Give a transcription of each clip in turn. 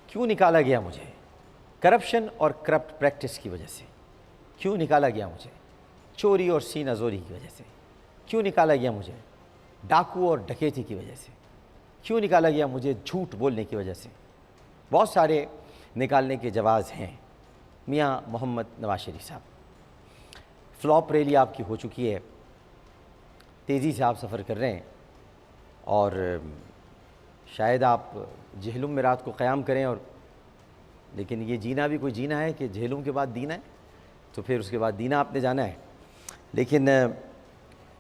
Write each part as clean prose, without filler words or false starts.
کیوں نکالا گیا مجھے؟ کرپشن اور کرپٹ پریکٹس کی وجہ سے۔ کیوں نکالا گیا مجھے؟ چوری اور سینہ زوری کی وجہ سے۔ کیوں نکالا گیا مجھے؟ ڈاکو اور ڈکیتی کی وجہ سے۔ کیوں نکالا گیا مجھے؟ جھوٹ بولنے کی وجہ سے۔ بہت سارے نکالنے کے جواز ہیں۔ میاں محمد نواز شریف صاحب، فلاپ ریلی آپ کی ہو چکی ہے، تیزی سے آپ سفر کر رہے ہیں، اور شاید آپ جہلم میں رات کو قیام کریں، اور لیکن یہ جینا بھی کوئی جینا ہے کہ جہلم کے بعد دینا ہے، تو پھر اس کے بعد دینا آپ نے جانا ہے۔ لیکن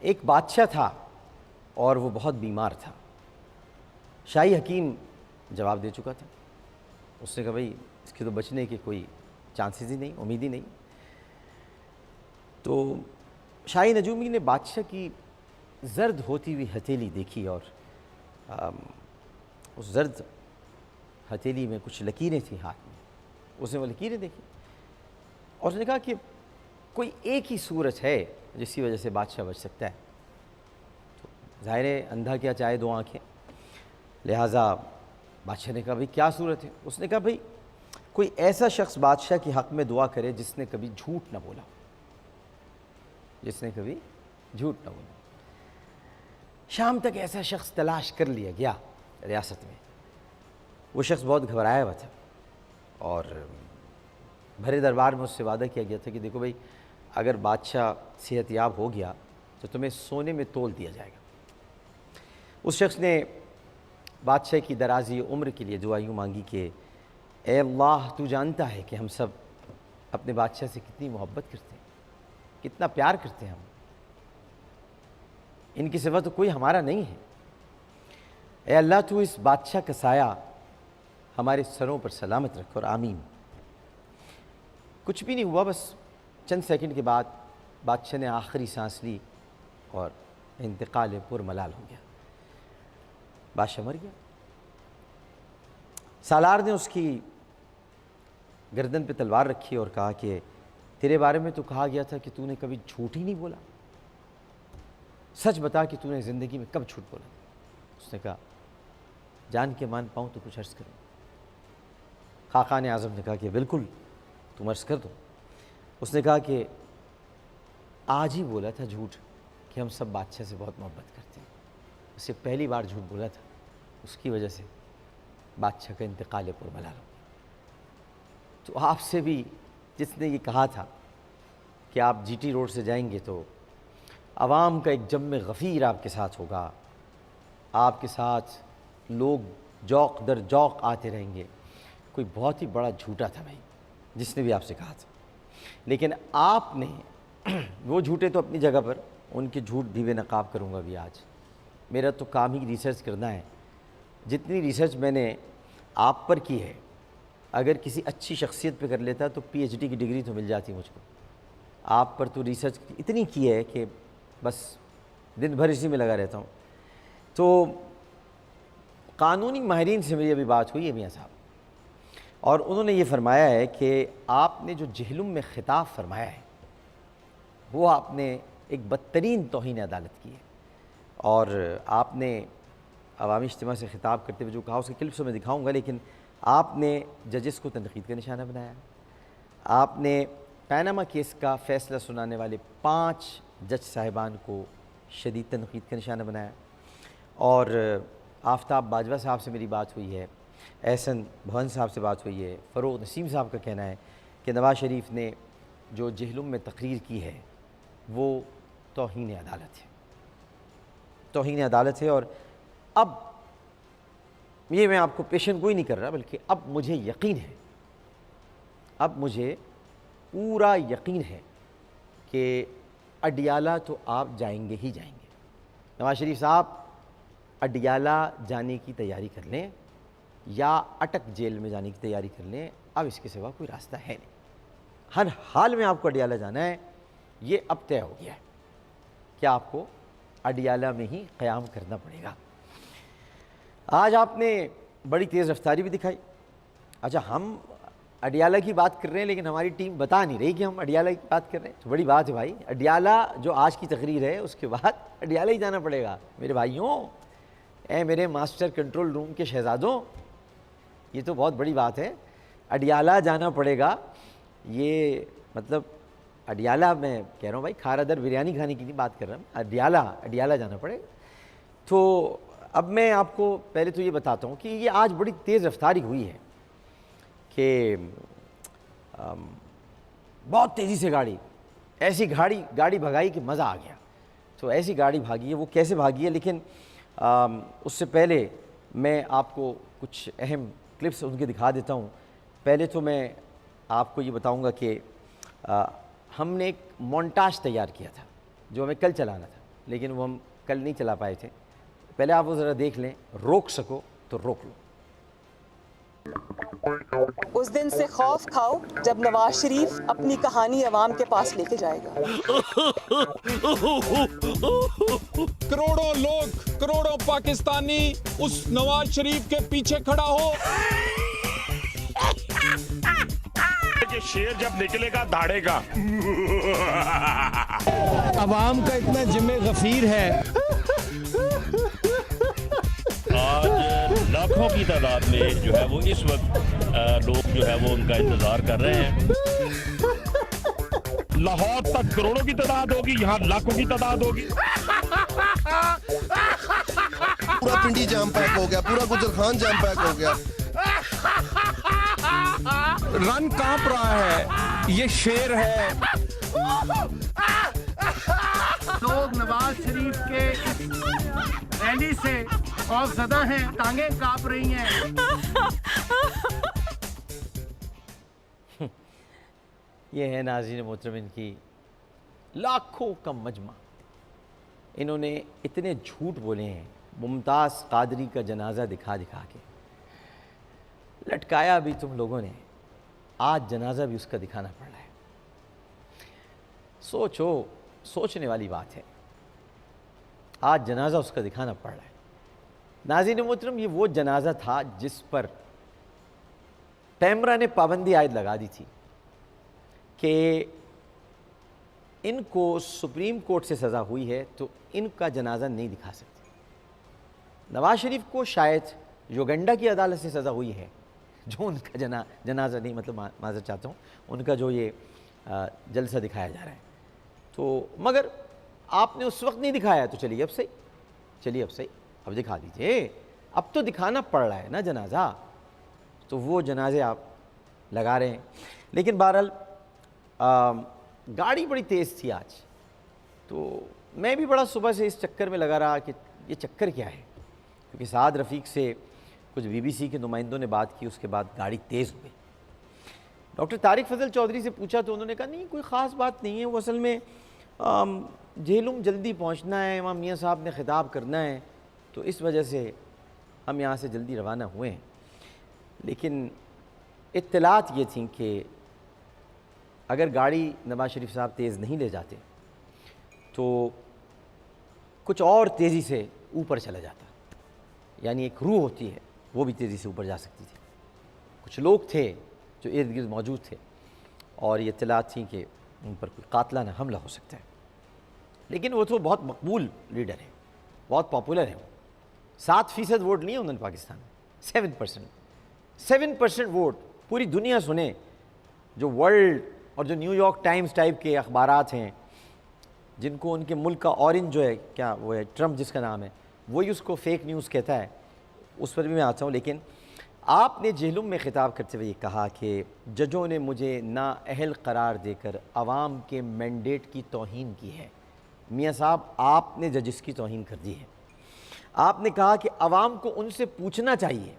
ایک بادشاہ تھا اور وہ بہت بیمار تھا۔ شاہی حکیم جواب دے چکا تھا، اس نے کہا بھائی اس کے تو بچنے کے کوئی چانسز ہی نہیں، امید ہی نہیں۔ تو شاہی نجومی نے بادشاہ کی زرد ہوتی ہوئی ہتھیلی دیکھی، اور اس زرد ہتھیلی میں کچھ لکیریں تھیں ہاتھ میں، اس نے وہ لکیریں دیکھی اور اس نے کہا کہ کوئی ایک ہی صورت ہے جس کی وجہ سے بادشاہ بچ سکتا ہے۔ تو ظاہر ہے اندھا کیا چاہے دو آنکھیں، لہٰذا بادشاہ نے کہا بھائی کیا صورت ہے؟ اس نے کہا بھائی کوئی ایسا شخص بادشاہ کے حق میں دعا کرے جس نے کبھی جھوٹ نہ بولا، جس نے کبھی جھوٹ نہ بولا۔ شام تک ایسا شخص تلاش کر لیا گیا ریاست میں۔ وہ شخص بہت گھبرایا ہوا تھا، اور بھرے دربار میں اس سے وعدہ کیا گیا تھا کہ دیکھو بھائی اگر بادشاہ صحت یاب ہو گیا تو تمہیں سونے میں تول دیا جائے گا۔ اس شخص نے بادشاہ کی درازی عمر کے لیے دعا یوں مانگی کہ اے اللہ تو جانتا ہے کہ ہم سب اپنے بادشاہ سے کتنی محبت کرتے ہیں، کتنا پیار کرتے ہیں ہم، ان کی سوا تو کوئی ہمارا نہیں ہے۔ اے اللہ تو اس بادشاہ کا سایہ ہمارے سروں پر سلامت رکھ، اور آمین۔ کچھ بھی نہیں ہوا، بس چند سیکنڈ کے بعد بادشاہ نے آخری سانس لی اور انتقال پر ملال ہو گیا، بادشاہ مر گیا۔ سالار نے اس کی گردن پہ تلوار رکھی اور کہا کہ تیرے بارے میں تو کہا گیا تھا کہ تو نے کبھی جھوٹ ہی نہیں بولا، سچ بتا کہ تو نے زندگی میں کب جھوٹ بولا؟ اس نے کہا جان کے مان پاؤں تو کچھ عرض کروں۔ خاقان اعظم نے کہا کہ بالکل تم عرض کر دو۔ اس نے کہا کہ آج ہی بولا تھا جھوٹ کہ ہم سب بادشاہ سے بہت محبت کرتے ہیں، اسے پہلی بار جھوٹ بولا تھا، اس کی وجہ سے بادشاہ کا انتقال پر ملال ہو گیا۔ تو آپ سے بھی جس نے یہ کہا تھا کہ آپ جی ٹی روڈ سے جائیں گے تو عوام کا ایک جم غفیر آپ کے ساتھ ہوگا، آپ کے ساتھ لوگ جوق در جوق آتے رہیں گے، کوئی بہت ہی بڑا جھوٹا تھا بھائی جس نے بھی آپ سے کہا تھا۔ لیکن آپ نے وہ جھوٹے تو اپنی جگہ پر، ان کے جھوٹ بھی بے نقاب کروں گا بھی آج۔ میرا تو کام ہی ریسرچ کرنا ہے، جتنی ریسرچ میں نے آپ پر کی ہے اگر کسی اچھی شخصیت پہ کر لیتا تو پی ایچ ڈی کی ڈگری تو مل جاتی مجھ کو۔ آپ پر تو ریسرچ اتنی کی ہے کہ بس دن بھر اسی میں لگا رہتا ہوں۔ تو قانونی ماہرین سے میری ابھی بات ہوئی ہے میاں صاحب، اور انہوں نے یہ فرمایا ہے کہ آپ نے جو جہلم میں خطاب فرمایا ہے وہ آپ نے ایک بدترین توہین عدالت کی ہے، اور آپ نے عوامی اجتماع سے خطاب کرتے ہوئے جو کہا اس کے کلپس میں دکھاؤں گا، لیکن آپ نے ججز کو تنقید کا نشانہ بنایا، آپ نے پیناما کیس کا فیصلہ سنانے والے 5 جج صاحبان کو شدید تنقید کا نشانہ بنایا، اور آفتاب باجوہ صاحب سے میری بات ہوئی ہے، احسن بھون صاحب سے بات ہوئی ہے، فروغ نسیم صاحب کا کہنا ہے کہ نواز شریف نے جو جہلم میں تقریر کی ہے وہ توہین عدالت ہے، توہین عدالت ہے۔ اور اب یہ میں آپ کو پیشن گوئی نہیں کر رہا، بلکہ اب مجھے یقین ہے، اب مجھے پورا یقین ہے کہ اڈیالہ تو آپ جائیں گے ہی جائیں گے۔ نواز شریف صاحب اڈیالہ جانے کی تیاری کر لیں یا اٹک جیل میں جانے کی تیاری کر لیں، اب اس کے سوا کوئی راستہ ہے نہیں۔ ہر حال میں آپ کو اڈیالہ جانا ہے، یہ اب طے ہو گیا ہے کہ آپ کو اڈیالہ میں ہی قیام کرنا پڑے گا۔ آج آپ نے بڑی تیز رفتاری بھی دکھائی۔ اچھا ہم اڈیالہ کی بات کر رہے ہیں لیکن ہماری ٹیم بتا نہیں رہی کہ ہم اڈیالہ کی بات کر رہے ہیں، تو بڑی بات ہے بھائی۔ اڈیالہ جو آج کی تقریر ہے اس کے بعد اڈیالہ ہی جانا پڑے گا میرے بھائیوں، اے میرے ماسٹر کنٹرول روم کے شہزادوں۔ یہ تو بہت بڑی بات ہے. اڈیالہ جانا پڑے گا. یہ مطلب اڈیالہ میں کہہ رہا ہوں بھائی کھارا در بریانی کھانے کی نہیں بات کر رہا ہوں, اڈیالہ جانا پڑے گا. تو اب میں آپ کو پہلے تو یہ بتاتا ہوں کہ یہ آج بڑی تیز رفتاری ہوئی ہے کہ بہت تیزی سے ایسی گاڑی بھگائی کہ مزہ آ گیا. تو ایسی گاڑی بھاگی ہے, وہ کیسے بھاگی ہے, لیکن اس سے پہلے میں آپ کو کچھ اہم کلپس ان کے دکھا دیتا ہوں. پہلے تو میں آپ کو یہ بتاؤں گا کہ ہم نے ایک مونٹاج تیار کیا تھا جو ہمیں کل چلانا تھا, لیکن وہ ہم کل نہیں چلا پائے تھے. پہلے آپ وہ ذرا دیکھ لیں, روک سکو تو روک لو. اس دن سے خوف کھاؤ جب نواز شریف اپنی کہانی عوام کے پاس لے کے جائے گا. کروڑوں لوگ, کروڑوں پاکستانی اس نواز شریف کے پیچھے کھڑا ہو. یہ شیر جب نکلے گا دھاڑے گا. عوام کا اتنا ذمہ غفیر ہے. آج لاکھوں کی تعداد میں جو ہے وہ اس وقت لوگ جو ہے وہ ان کا انتظار کر رہے ہیں. لاہور تک کروڑوں کی تعداد ہوگی, یہاں لاکھوں کی تعداد ہوگی. پورا پنڈی جام پیک ہو گیا, پورا گجرخان جام پیک ہو گیا. رن کانپ رہا ہے, یہ شیر ہے. لوگ نواز شریف کے ریلی سے خوف زدہ ہیں, ٹانگیں کانپ رہی ہیں. یہ ہے ناظرین محترم ان کی لاکھوں کا مجمع. انہوں نے اتنے جھوٹ بولے ہیں. ممتاز قادری کا جنازہ دکھا کے لٹکایا بھی تم لوگوں نے, آج جنازہ بھی اس کا دکھانا پڑ رہا ہے. سوچنے والی بات ہے. آج جنازہ اس کا دکھانا پڑ رہا ہے. ناظرین محترم یہ وہ جنازہ تھا جس پر پیمرا نے پابندی عائد لگا دی تھی کہ ان کو سپریم کورٹ سے سزا ہوئی ہے تو ان کا جنازہ نہیں دکھا سکتے. نواز شریف کو شاید یوگنڈا کی عدالت سے سزا ہوئی ہے جو ان کا جنازہ نہیں, مطلب معذرت چاہتا ہوں, ان کا جو یہ جلسہ دکھایا جا رہا ہے. تو مگر آپ نے اس وقت نہیں دکھایا تو چلیے اب صحیح, اب دکھا دیجئے. اب تو دکھانا پڑ رہا ہے نا جنازہ, تو وہ جنازے آپ لگا رہے ہیں. لیکن بہرحال گاڑی بڑی تیز تھی آج, تو میں بھی بڑا صبح سے اس چکر میں لگا رہا کہ یہ چکر کیا ہے, کیونکہ سعد رفیق سے کچھ BBC کے نمائندوں نے بات کی, اس کے بعد گاڑی تیز ہو گئی. ڈاکٹر طارق فضل چودھری سے پوچھا تو انہوں نے کہا نہیں کوئی خاص بات نہیں ہے, وہ اصل میں جہلم جلدی پہنچنا ہے, امام میاں صاحب نے خطاب کرنا ہے, تو اس وجہ سے ہم یہاں سے جلدی روانہ ہوئے ہیں. لیکن اطلاعات یہ تھیں کہ اگر گاڑی نواز شریف صاحب تیز نہیں لے جاتے تو کچھ اور تیزی سے اوپر چلا جاتا, یعنی ایک روح ہوتی ہے وہ بھی تیزی سے اوپر جا سکتی تھی. کچھ لوگ تھے جو ارد گرد موجود تھے اور یہ اطلاعات تھیں کہ ان پر کوئی قاتلانہ حملہ ہو سکتا ہے. لیکن وہ تو بہت مقبول لیڈر ہیں, بہت پاپولر ہیں. 7% ووٹ نہیں ہے انہوں نے پاکستان میں, 7% ووٹ. پوری دنیا سنے, جو ورلڈ اور جو نیو یارک ٹائمز ٹائپ کے اخبارات ہیں جن کو ان کے ملک کا اورنج جو ہے, کیا وہ ہے ٹرمپ جس کا نام ہے, وہی اس کو فیک نیوز کہتا ہے, اس پر بھی میں آتا ہوں. لیکن آپ نے جہلم میں خطاب کرتے ہوئے یہ کہا کہ ججوں نے مجھے نااہل قرار دے کر عوام کے مینڈیٹ کی توہین کی ہے. میاں صاحب آپ نے ججز کی توہین کر دی ہے. آپ نے کہا کہ عوام کو ان سے پوچھنا چاہیے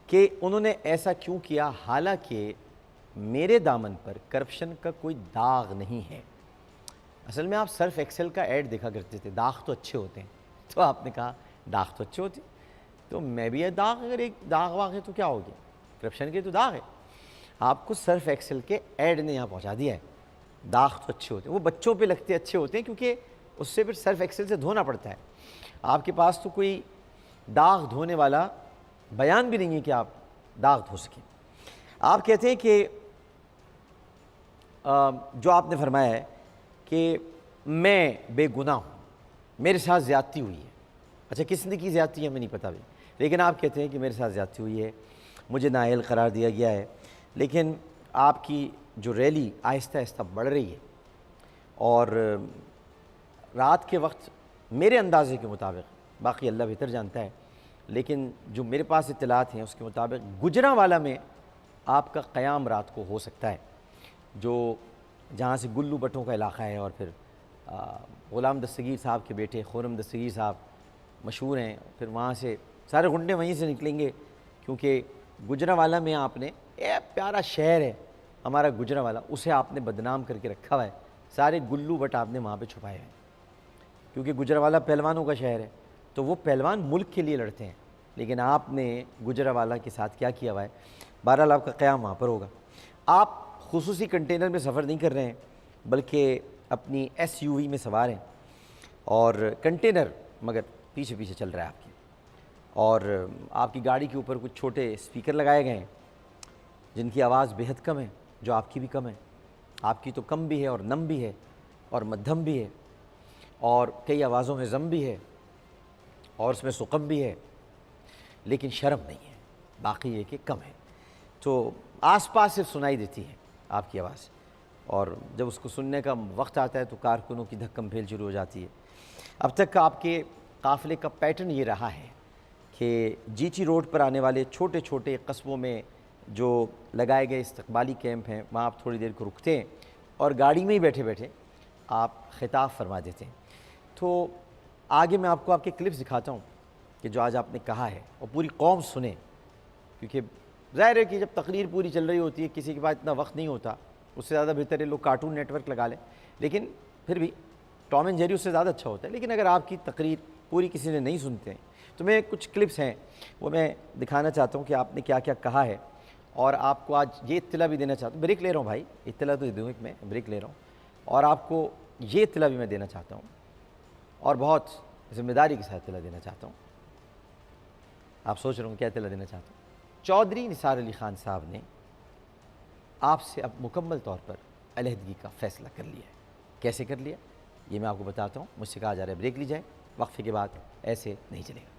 کہ انہوں نے ایسا کیوں کیا, حالانکہ میرے دامن پر کرپشن کا کوئی داغ نہیں ہے. اصل میں آپ سرف ایکسل کا ایڈ دیکھا کرتے تھے, داغ تو اچھے ہوتے ہیں, تو آپ نے کہا داغ تو اچھے ہوتے ہیں, تو میں بھی یہ داغ, اگر ایک داغ واغ ہے تو کیا ہو گیا, کرپشن کے تو داغ ہے. آپ کو سرف ایکسل کے ایڈ نے یہاں پہنچا دیا ہے. داغ تو اچھے ہوتے ہیں, وہ بچوں پہ لگتے اچھے ہوتے ہیں کیونکہ اس سے پھر سرف ایکسل سے دھونا پڑتا ہے. آپ کے پاس تو کوئی داغ دھونے والا بیان بھی نہیں ہے کہ آپ داغ دھو سکیں. آپ کہتے ہیں کہ جو آپ نے فرمایا ہے کہ میں بے گناہ ہوں, میرے ساتھ زیادتی ہوئی ہے. اچھا کس نے کی زیادتی ہے ہمیں نہیں پتہ بھی, لیکن آپ کہتے ہیں کہ میرے ساتھ زیادتی ہوئی ہے. مجھے نااہل قرار دیا گیا ہے، لیکن آپ کی جو ریلی آہستہ آہستہ بڑھ رہی ہے، اور رات کے وقت میرے اندازے کے مطابق، باقی اللہ بہتر جانتا ہے، لیکن جو میرے پاس اطلاعات ہیں اس کے مطابق گجرانوالہ میں آپ کا قیام رات کو ہو سکتا ہے، جو جہاں سے گلو بٹوں کا علاقہ ہے، اور پھر غلام دستگیر صاحب کے بیٹے خورم دستگیر صاحب مشہور ہیں، پھر وہاں سے سارے غنڈے وہیں سے نکلیں گے، کیونکہ گجرانوالہ میں آپ نے پیارا شہر ہے ہمارا گجرانوالہ، اسے آپ نے بدنام کر کے رکھا ہوا ہے، سارے گلو بٹ آپ نے وہاں پہ چھپائے ہیں، کیونکہ گجرانوالہ پہلوانوں کا شہر ہے، تو وہ پہلوان ملک کے لیے لڑتے ہیں، لیکن آپ نے گجرانوالہ کے ساتھ کیا کیا ہوا ہے؟ بہرحال آپ کا قیام وہاں پر ہوگا۔ آپ خصوصی کنٹینر میں سفر نہیں کر رہے ہیں، بلکہ اپنی SUV میں سوار ہیں، اور کنٹینر مگر پیچھے پیچھے چل رہا ہے آپ کے، اور آپ کی گاڑی کے اوپر کچھ چھوٹے اسپیکر لگائے گئے ہیں جن کی آواز بہت کم ہے، جو آپ کی بھی کم ہے، آپ کی تو کم بھی ہے اور نم بھی ہے اور مدھم بھی ہے، اور کئی آوازوں میں ضم بھی ہے اور اس میں سقم بھی ہے، لیکن شرم نہیں ہے، باقی یہ کہ کم ہے، تو آس پاس صرف سنائی دیتی ہے آپ کی آواز، اور جب اس کو سننے کا وقت آتا ہے تو کارکنوں کی دھکم پھیل شروع ہو جاتی ہے۔ اب تک کا آپ کے قافلے کا پیٹرن یہ رہا ہے کہ GT روڈ پر آنے والے چھوٹے چھوٹے قصبوں میں جو لگائے گئے استقبالی کیمپ ہیں وہاں آپ تھوڑی دیر کو رکتے ہیں اور گاڑی میں ہی بیٹھے بیٹھے آپ خطاب فرما دیتے ہیں۔ تو آگے میں آپ کو آپ کے کلپس دکھاتا ہوں کہ جو آج آپ نے کہا ہے، اور پوری قوم سنیں، کیونکہ ظاہر ہے کہ جب تقریر پوری چل رہی ہوتی ہے کسی کے پاس اتنا وقت نہیں ہوتا، اس سے زیادہ بہتر ہے لوگ کارٹون نیٹ ورک لگا لیں، لیکن پھر بھی ٹام اینڈ جیری اس سے زیادہ اچھا ہوتا ہے، لیکن اگر آپ کی تقریر پوری کسی نے نہیں سنتے ہیں تو میں کچھ کلپس ہیں وہ میں دکھانا چاہتا ہوں کہ آپ نے کیا کیا کہا ہے، اور آپ کو آج یہ اطلاع بھی دینا چاہتا ہوں، بریک لے رہا ہوں بھائی، اطلاع تو دوں ایک میں بریک لے رہا ہوں، اور آپ کو یہ اطلاع بھی میں دینا چاہتا ہوں، اور بہت ذمہ داری کے ساتھ اطلاع دینا چاہتا ہوں۔ آپ سوچ رہے ہوں کیا اطلاع دینا چاہتا ہوں؟ چودھری نثار علی خان صاحب نے آپ سے اب مکمل طور پر علیحدگی کا فیصلہ کر لیا ہے۔ کیسے کر لیا یہ میں آپ کو بتاتا ہوں، مجھ سے کہا جا رہا ہے بریک لی جائے، وقفے کے بعد ایسے نہیں چلے گا۔